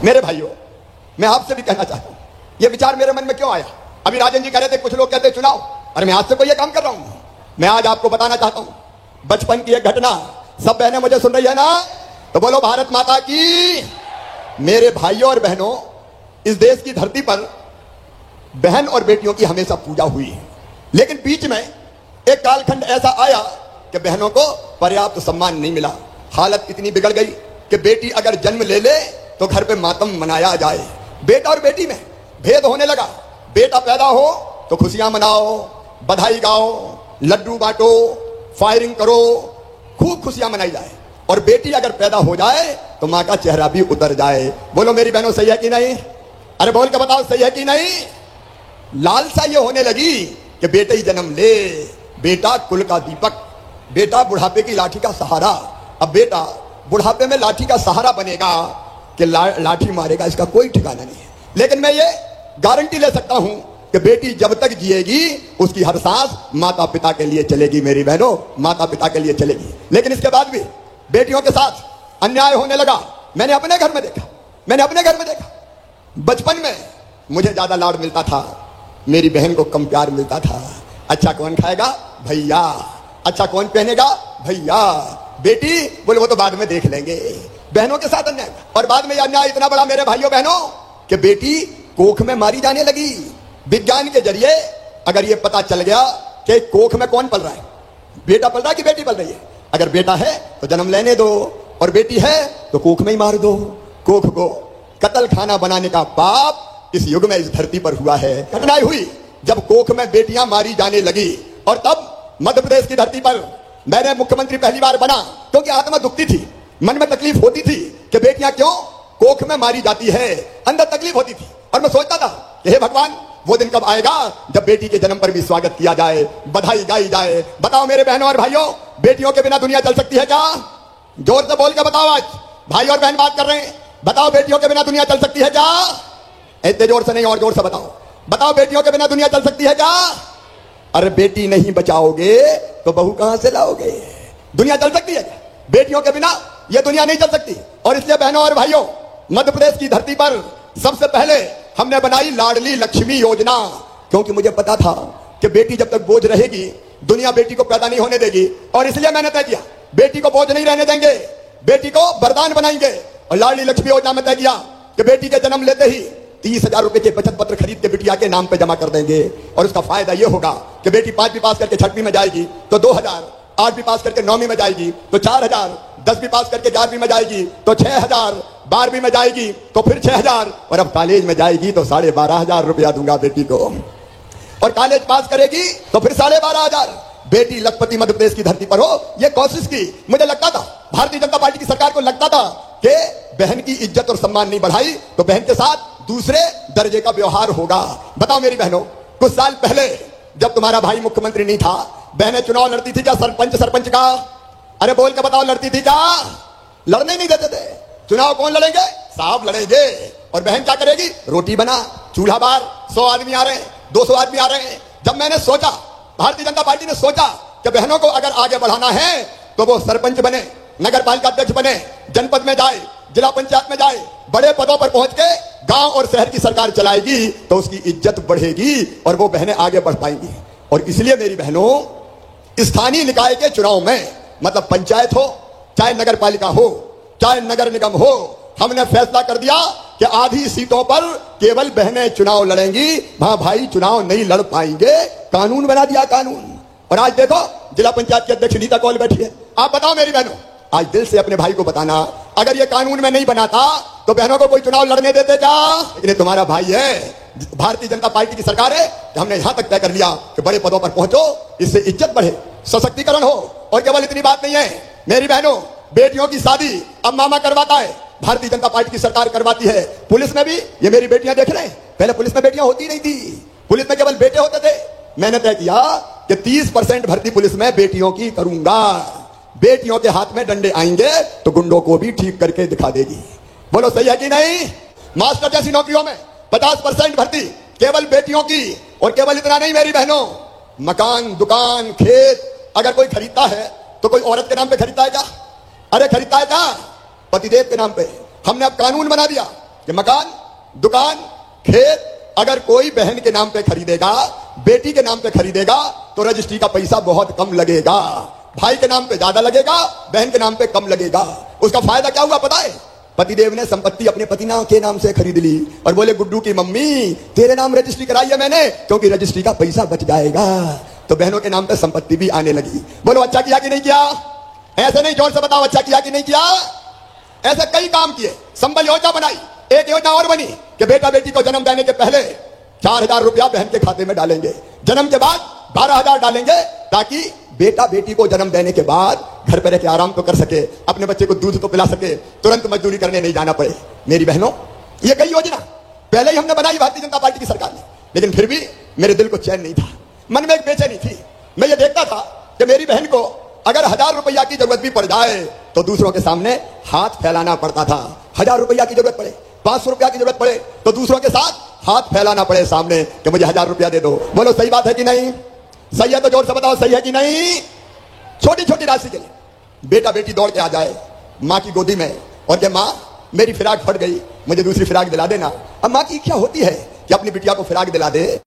मेरे भाइयों, मैं आपसे भी कहना चाहता हूं, यह विचार मेरे मन में क्यों आया। अभी राजन जी कह रहे थे कुछ लोग कहते चुनाव, अरे मैं आज से कोई यह काम कर रहा हूं। मैं आज आपको बताना चाहता हूं बचपन की एक घटना। सब बहनें मुझे सुन रही है ना, तो बोलो भारत माता की। मेरे भाइयों और बहनों, इस देश की धरती पर बहन और बेटियों की हमेशा पूजा हुई है, लेकिन बीच में एक कालखंड ऐसा आया कि बहनों को पर्याप्त सम्मान नहीं मिला। हालत इतनी बिगड़ गई कि बेटी अगर जन्म ले ले तो घर पे मातम मनाया जाए। बेटा और बेटी में भेद होने लगा। बेटा पैदा हो तो खुशियां मनाओ, बधाई गाओ, लड्डू बांटो, फायरिंग करो, खूब खुशियां मनाई जाए। और बेटी अगर पैदा हो जाए तो मां का चेहरा भी उतर जाए। बोलो मेरी बहनों, सही है कि नहीं? अरे बोल के बताओ, सही है कि नहीं? लालसा ये होने लगी कि बेटे ही जन्म ले, बेटा कुल का दीपक, बेटा बुढ़ापे की लाठी का सहारा। अब बेटा बुढ़ापे में लाठी का सहारा बनेगा कि लाठी मारेगा, इसका कोई ठिकाना नहीं है। लेकिन मैं ये गारंटी ले सकता हूं कि बेटी जब तक जिएगी उसकी हर सांस माता पिता के लिए चलेगी। मेरी बहनों, माता पिता के लिए चलेगी। लेकिन इसके बाद भी बेटियों के साथ अन्याय होने लगा। मैंने अपने घर में देखा। बचपन में मुझे ज्यादा लाड मिलता था, मेरी बहन को कम प्यार मिलता था। अच्छा कौन खाएगा? भैया। अच्छा कौन पहनेगा? भैया। बेटी बोले वो तो बाद में देख लेंगे। बहनों के साथ अन्याय, और बाद में यह अन्याय इतना बड़ा मेरे भाइयों बहनों कि बेटी कोख में मारी जाने लगी। विज्ञान के जरिए अगर यह पता चल गया कि कोख में कौन पल रहा है, बेटा पल रहा है कि बेटी पल रही है। अगर बेटा है तो जन्म लेने दो, और बेटी है तो कोख में ही मार दो। कोख को कत्ल खाना बनाने का पाप इस युग में इस धरती पर हुआ है। घटनाएं हुई जब कोख में बेटियां मारी जाने लगी, और तब मध्य प्रदेश की धरती पर मैंने मुख्यमंत्री पहली बार बना, क्योंकि आत्मा दुखती थी, मन में तकलीफ होती थी कि बेटियां क्यों कोख में मारी जाती है। अंदर तकलीफ होती थी, और मैं सोचता था कि हे भगवान, वो दिन कब आएगा जब बेटी के जन्म पर भी स्वागत किया जाए, बधाई गाई जाए। बताओ मेरे बहनों और भाइयों, बेटियों के बिना दुनिया चल सकती है क्या? जोर से बोल के बताओ। आज भाई और बहन बात कर रहे हैं, बताओ बेटियों के बिना दुनिया चल सकती है क्या? इतने जोर से नहीं, और जोर से बताओ। बताओ बेटियों के बिना दुनिया चल सकती है क्या? अरे बेटी नहीं बचाओगे तो बहू कहां से लाओगे? दुनिया चल सकती है क्या? बेटियों के बिना यह दुनिया नहीं चल सकती। और इसलिए बहनों और भाइयों, मध्य प्रदेश की धरती पर सबसे पहले हमने बनाई लाडली लक्ष्मी योजना, क्योंकि मुझे पता था कि बेटी जब तक बोझ रहेगी दुनिया बेटी को पैदा नहीं होने देगी। और इसलिए मैंने तय किया बेटी को बोझ नहीं रहने देंगे, बेटी को वरदान बनाएंगे। और लाडली लक्ष्मी योजना में तय किया कि बेटी के जन्म लेते ही 30,000 रुपए के बचत पत्र खरीद के बिटिया के नाम पे जमा कर देंगे। और उसका फायदा यह होगा कि बेटी 5वीं पास करके 6वीं में जाएगी तो 2,000, 8वीं पास करके 9वीं में जाएगी तो 4,000, 10वीं पास करके 11वीं में जाएगी तो 6,000, 12वीं में जाएगी तो फिर 6,000, और अब कॉलेज में जाएगी तो 12,500 रुपया दूंगा बेटी को। और कॉलेज पास करेगी तो फिर 12,500। बेटी लखपति मध्य प्रदेश की धरती पर हो, यह कोशिश की। मुझे लगता था, भारतीय जनता पार्टी की सरकार को लगता था कि बहन की इज्जत और सम्मान नहीं बढ़ाई तो बहन के साथ दूसरे दर्जे का व्यवहार होगा। बताओ मेरी बहनों, कुछ साल पहले जब तुम्हारा भाई मुख्यमंत्री नहीं था, बहनें चुनाव लड़ती थी क्या? सरपंच का? अरे बोल के बताओ, लड़ती थी क्या? लड़ने नहीं देते थे। चुनाव कौन लड़ेंगे? साहब लड़ेंगे। और बहन क्या करेगी? रोटी बना, चूल्हा बार, 100 आदमी आ रहे हैं, 200 आदमी आ रहे हैं। जब मैंने सोचा, भारतीय जनता पार्टी ने सोचा कि बहनों को अगर आगे बढ़ाना है तो वो सरपंच बने, नगर पालिका अध्यक्ष बने, जनपद में जाए, जिला पंचायत में जाए, बड़े पदों पर पहुंच के गांव और शहर की सरकार चलाएगी तो उसकी इज्जत बढ़ेगी और वो बहनें आगे बढ़ पाएंगी। और इसलिए मेरी बहनों, स्थानीय निकाय के चुनाव में, मतलब पंचायत हो, चाहे नगर पालिका हो, चाहे नगर निगम हो, हमने फैसला कर दिया कि आधी सीटों पर केवल बहनें चुनाव लड़ेंगी, वहां भाई चुनाव नहीं लड़ पाएंगे। कानून बना दिया, कानून। और आज देखो, जिला पंचायत की अध्यक्ष नीता कौल बैठी है। आप बताओ मेरी बहनों, आज दिल से अपने भाई को बताना, अगर ये कानून में नहीं बनाता तो बहनों को कोई चुनाव लड़ने देते क्या? लेकिन तुम्हारा भाई है, भारतीय जनता पार्टी की सरकार है, हमने यहां तक तय कर लिया कि बड़े पदों पर पहुंचो, इससे इज्जत बढ़े, सशक्तिकरण हो। और केवल इतनी बात नहीं है मेरी बहनों, बेटियों की शादी अब मामा करवाता है, भारतीय जनता पार्टी की सरकार करवाती है। पुलिस में भी ये मेरी बेटियां देख रहे हैं, पहले पुलिस में बेटियां होती नहीं थी, पुलिस में केवल बेटे होते थे। मैंने तय किया कि 30% भर्ती पुलिस में बेटियों की करूंगा। बेटियों के हाथ में डंडे आएंगे तो गुंडों को भी ठीक करके दिखा देगी। बोलो सही है कि नहीं? मास्टर जैसी नौकरियों में 50% भर्ती केवल बेटियों की। और केवल इतना नहीं मेरी बहनों, मकान, दुकान, खेत अगर कोई खरीदता है तो कोई औरत के नाम पे खरीदता है क्या? अरे खरीदता है क्या? पतिदेव के नाम पे। हमने अब कानून बना दिया कि मकान, दुकान, खेत अगर कोई बहन के नाम पे खरीदेगा, बेटी के नाम पे खरीदेगा, तो रजिस्ट्री का पैसा बहुत कम लगेगा। भाई के नाम पे ज्यादा लगेगा, बहन के नाम पे कम लगेगा। उसका फायदा क्या हुआ पता है? पतिदेव ने संपत्ति अपने पति के नाम से खरीद ली और बोले गुड्डू की मम्मी तेरे नाम रजिस्ट्री कराई है मैंने, क्योंकि रजिस्ट्री का पैसा बच जाएगा। तो बहनों के नाम पे संपत्ति भी आने लगी। बोलो अच्छा किया कि नहीं किया? ऐसे नहीं, जोर से बताओ अच्छा किया कि नहीं किया? ऐसे कई काम किए। संबल योजना बनाई। एक योजना और बनी कि बेटा बेटी को जन्म देने के पहले 4,000 रुपया बहन के खाते में डालेंगे, जन्म के बाद 12,000 डालेंगे, ताकि बेटा बेटी को जन्म देने के बाद घर पर रह के आराम तो कर सके, अपने बच्चे को दूध तो पिला सके, तुरंत मजदूरी करने नहीं जाना पड़े। मेरी बहनों, ये कई योजना पहले ही हमने बनाई भारतीय जनता पार्टी की सरकार ने, लेकिन फिर भी मेरे दिल को चैन नहीं था, मन में एक बेचैनी थी। मैं ये देखता था कि मेरी बहन को अगर 1,000 रुपया की जरूरत भी पड़ जाए तो दूसरों के सामने हाथ फैलाना पड़ता था। 1,000 रुपया की जरूरत पड़े, 500 रुपया की जरूरत पड़े तो दूसरों के साथ हाथ फैलाना पड़े सामने कि मुझे 1,000 रुपया दे दो। बोलो सही बात है कि नहीं? सही है तो जोर से बताओ सही है कि नहीं? छोटी छोटी राशि के लिए बेटा बेटी दौड़ के आ जाए माँ की गोदी में और कि माँ मेरी फिराक फट गई, मुझे दूसरी फिराक दिला देना। अब माँ की इच्छा होती है कि अपनी बिटिया को फिराक दिला दे।